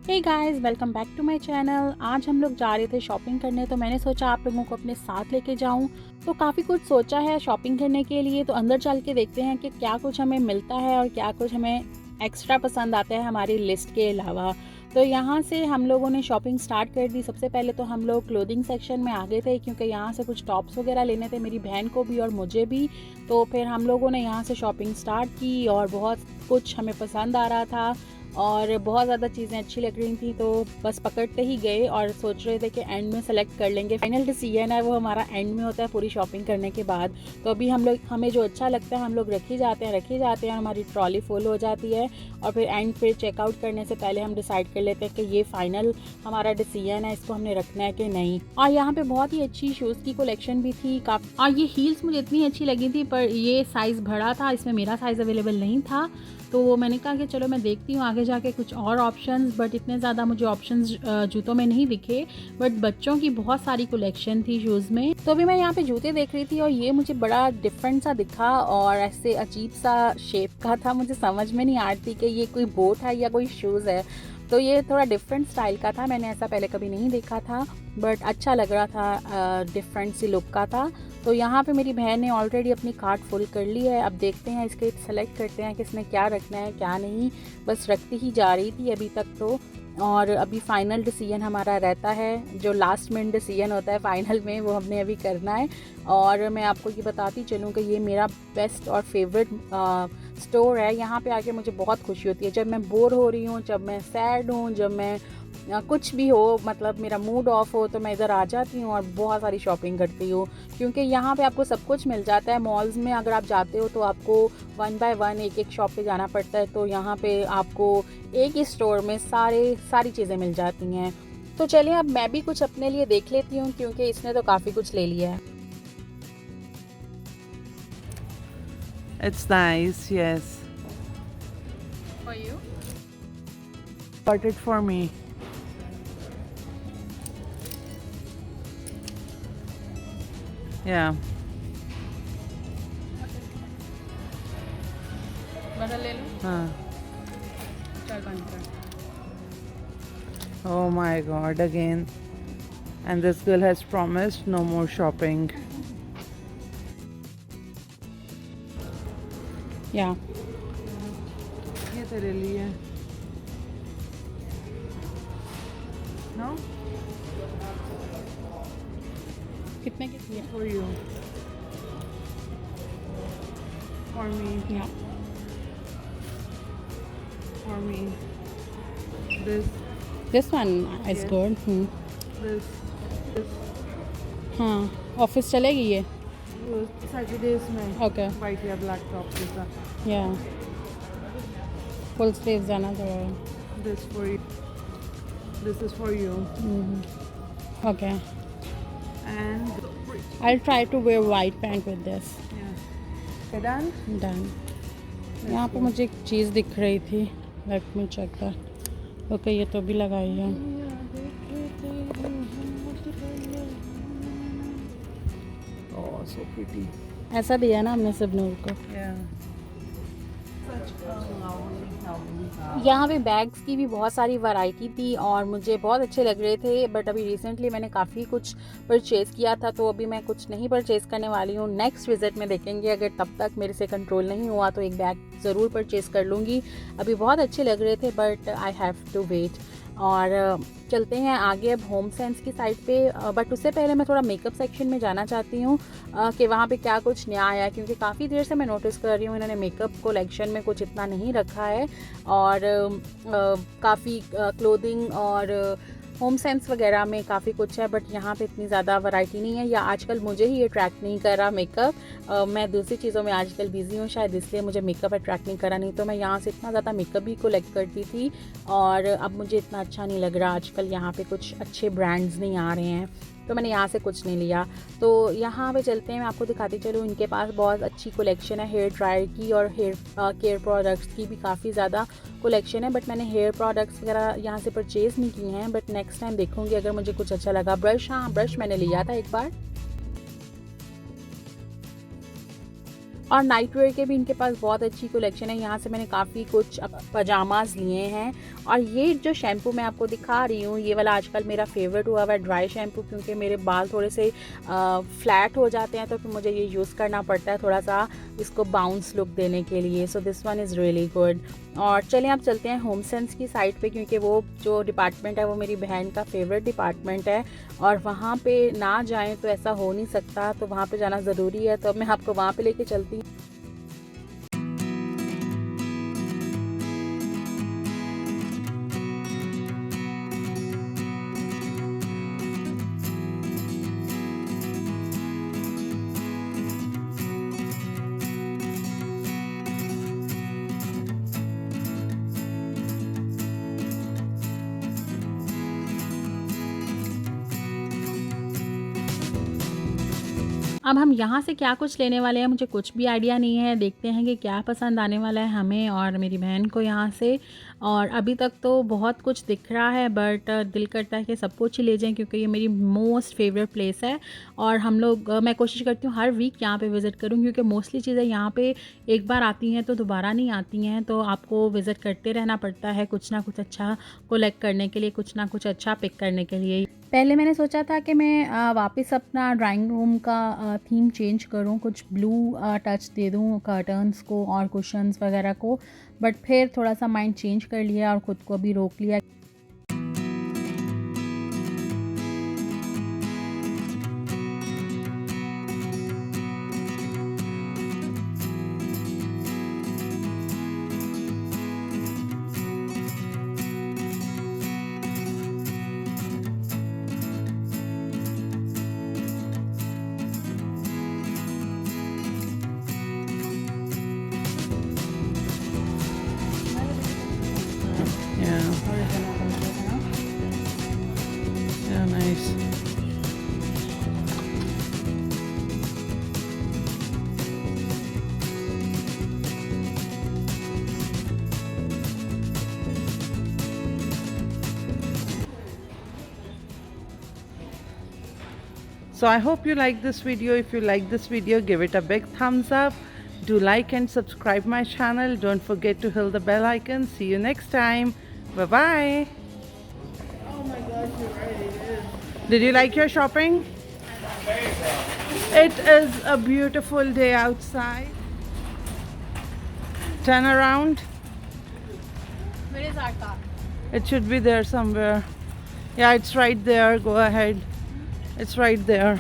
Hey guys, welcome back to my channel. आज हम लोग जा रहे थे शॉपिंग करने, तो मैंने सोचा आप लोगों को अपने साथ लेके जाऊं। तो काफ़ी कुछ सोचा है शॉपिंग करने के लिए, तो अंदर चल के देखते हैं कि क्या कुछ हमें मिलता है और क्या कुछ हमें एक्स्ट्रा पसंद आता है हमारी लिस्ट के अलावा। तो यहाँ से हम लोगों ने शॉपिंग स्टार्ट कर दी। सबसे पहले तो हम लोग क्लोथिंग सेक्शन में आ गए थे, क्योंकि यहाँ से कुछ टॉप्स वगैरह लेने थे मेरी बहन को भी और मुझे भी। तो फिर हम लोगों ने यहाँ से शॉपिंग स्टार्ट की और बहुत कुछ हमें पसंद आ रहा था और बहुत ज़्यादा चीज़ें अच्छी लग रही थी। तो बस पकड़ते ही गए और सोच रहे थे कि एंड में सेलेक्ट कर लेंगे। फाइनल डिसीजन है वो हमारा एंड में होता है पूरी शॉपिंग करने के बाद। तो अभी हमें जो अच्छा लगता है हम लोग रखी जाते हैं, हमारी ट्रॉली फुल हो जाती है और फिर एंड पे चेकआउट करने से पहले हम डिसाइड कर लेते हैं कि ये फाइनल हमारा डिसीजन है, इसको हमने रखना है कि नहीं। और यहाँ पे बहुत ही अच्छी शूज़ की कलेक्शन भी थी काफ़ी। और ये हील्स मुझे इतनी अच्छी लगी थी, पर ये साइज़ बड़ा था, इसमें मेरा साइज़ अवेलेबल नहीं था। तो मैंने कहा कि चलो मैं देखती हूँ आगे जाके कुछ और ऑप्शंस, बट इतने ज़्यादा मुझे ऑप्शंस जूतों में नहीं दिखे। बट बच्चों की बहुत सारी कलेक्शन थी शूज़ में। तो अभी मैं यहाँ पे जूते देख रही थी और ये मुझे बड़ा डिफरेंट सा दिखा और ऐसे अजीब सा शेप का था। मुझे समझ में नहीं आ रही थी कि ये कोई बोट है या कोई शूज़ है। तो ये थोड़ा डिफरेंट स्टाइल का था, मैंने ऐसा पहले कभी नहीं देखा था, बट अच्छा लग रहा था, डिफरेंट सी लुक का था। तो यहाँ पे मेरी बहन ने ऑलरेडी अपनी कार्ट फुल कर ली है। अब देखते हैं, इसके सेलेक्ट करते हैं कि इसमें क्या रखना है क्या नहीं। बस रखती ही जा रही थी अभी तक तो। और अभी फाइनल डिसीजन हमारा रहता है, जो लास्ट मिनट डिसीजन होता है फाइनल में, वो हमने अभी करना है। और मैं आपको ये बताती चलूँ कि ये मेरा बेस्ट और फेवरेट स्टोर है। यहाँ पे आके मुझे बहुत खुशी होती है, जब मैं बोर हो रही हूँ, जब मैं सैड हूँ, जब मैं कुछ भी हो, मतलब मेरा मूड ऑफ हो, तो मैं इधर आ जाती हूँ और बहुत सारी शॉपिंग करती हूँ। क्योंकि यहाँ पे आपको सब कुछ मिल जाता है। मॉल्स में अगर आप जाते हो तो आपको वन बाय वन एक एक शॉप पे जाना पड़ता है, तो यहाँ पे आपको एक ही स्टोर में सारी चीज़ें मिल जाती हैं। तो चलिए अब मैं भी कुछ अपने लिए देख लेती हूँ, क्योंकि इसने तो काफ़ी कुछ ले लिया है। It's nice, yes. For you? Got it for me. Yeah. बड़ा ले लो। Huh. चल बंद कर। Oh my god, again. And this girl has promised no more shopping. या ये तेरे लिए. No? कितने की थी? For you. For me. या For me. This. This one is Yes. Good. This. This. हाँ, ऑफिस चलेगी ये? Saturdays में. ओके। White या black top के साथ. या फुल स्लीव जाना चाहिए। This for you. This is for you. Okay, And. I try to wear white pant with this. Yeah. Okay, done? Done. यहाँ पे मुझे एक चीज़ दिख रही थी, let me check that. Okay, ये तो भी लगाई है। Oh, so pretty. ऐसा दिया ना हमने सबनूर को। Yeah. Such a lovely यहाँ पे बैग्स की भी बहुत सारी वैरायटी थी और मुझे बहुत अच्छे लग रहे थे। बट अभी रिसेंटली मैंने काफ़ी कुछ परचेज़ किया था, तो अभी मैं कुछ नहीं परचेज़ करने वाली हूँ। नेक्स्ट विज़िट में देखेंगे, अगर तब तक मेरे से कंट्रोल नहीं हुआ तो एक बैग ज़रूर परचेज़ कर लूँगी। अभी बहुत अच्छे लग रहे थे, but I have to wait. और चलते हैं आगे अब होम सेंस की साइड पे। बट उससे पहले मैं थोड़ा मेकअप सेक्शन में जाना चाहती हूँ कि वहाँ पे क्या कुछ नया आया है, क्योंकि काफ़ी देर से मैं नोटिस कर रही हूँ इन्होंने मेकअप कलेक्शन में कुछ इतना नहीं रखा है। और काफ़ी क्लोथिंग और होम सेंस वगैरह में काफ़ी कुछ है, बट यहाँ पे इतनी ज़्यादा वैरायटी नहीं है, या आजकल मुझे ही अट्रैक्ट नहीं कर रहा मेकअप। मैं दूसरी चीज़ों में आजकल बिज़ी हूँ शायद, इसलिए मुझे मेकअप अट्रैक्ट नहीं करा। नहीं तो मैं यहाँ से इतना ज़्यादा मेकअप भी कलेक्ट करती थी, और अब मुझे इतना अच्छा नहीं लग रहा। आजकल यहाँ पे कुछ अच्छे ब्रांड्स नहीं आ रहे हैं, तो मैंने यहाँ से कुछ नहीं लिया। तो यहाँ पे चलते हैं, मैं आपको दिखाती चलूँ। इनके पास बहुत अच्छी कलेक्शन है हेयर ड्रायर की और हेयर केयर प्रोडक्ट्स की भी काफ़ी ज़्यादा कलेक्शन है। बट मैंने हेयर प्रोडक्ट्स वगैरह यहाँ से परचेज़ नहीं किए हैं, बट नेक्स्ट टाइम देखूँगी अगर मुझे कुछ अच्छा लगा। ब्रश, हाँ ब्रश मैंने लिया था एक बार। और नाइट वेयर के भी इनके पास बहुत अच्छी कलेक्शन है। यहाँ से मैंने काफ़ी कुछ पजामाज लिए हैं। और ये जो शैम्पू मैं आपको दिखा रही हूँ, ये वाला आजकल मेरा फेवरेट हुआ हुआ है, ड्राई शैम्पू, क्योंकि मेरे बाल थोड़े से फ्लैट हो जाते हैं, तो फिर मुझे ये यूज़ करना पड़ता है थोड़ा सा इसको बाउंस लुक देने के लिए। So this one is really good. और चलें अब चलते हैं होम सेंस की साइड पे, क्योंकि वो जो डिपार्टमेंट है वो मेरी बहन का फेवरेट डिपार्टमेंट है, और वहाँ पे ना जाएं तो ऐसा हो नहीं सकता, तो वहाँ पे जाना ज़रूरी है। तो अब मैं आपको वहाँ पे लेके चलती हूँ। अब हम यहाँ से क्या कुछ लेने वाले हैं मुझे कुछ भी आइडिया नहीं है। देखते हैं कि क्या पसंद आने वाला है हमें और मेरी बहन को यहाँ से। और अभी तक तो बहुत कुछ दिख रहा है, बट दिल करता है कि सब कुछ ही ले जाएं, क्योंकि ये मेरी मोस्ट फेवरेट प्लेस है। और हम लोग मैं कोशिश करती हूँ हर वीक यहाँ पे विज़िट करूँ, क्योंकि मोस्टली चीज़ें यहाँ पे एक बार आती हैं तो दोबारा नहीं आती हैं, तो आपको विज़िट करते रहना पड़ता है कुछ ना कुछ अच्छा कलेक्ट करने के लिए, कुछ ना कुछ अच्छा पिक करने के लिए। पहले मैंने सोचा था कि मैं वापस अपना ड्राइंग रूम का थीम चेंज करूं, कुछ ब्लू टच दे दूं कर्टन्स को और कुशन्स वगैरह को, बट फिर थोड़ा सा माइंड चेंज कर लिया और ख़ुद को भी रोक लिया। Yeah, nice. So I hope you like this video. If you like this video, give it a big thumbs up. Do like and subscribe my channel. Don't forget to hit the bell icon. See you next time. Bye bye. Oh my gosh, you're right, it is. Did you like your shopping? It is a beautiful day outside. Turn around. Where is our car? It should be there somewhere. Yeah, it's right there. Go ahead. It's right there.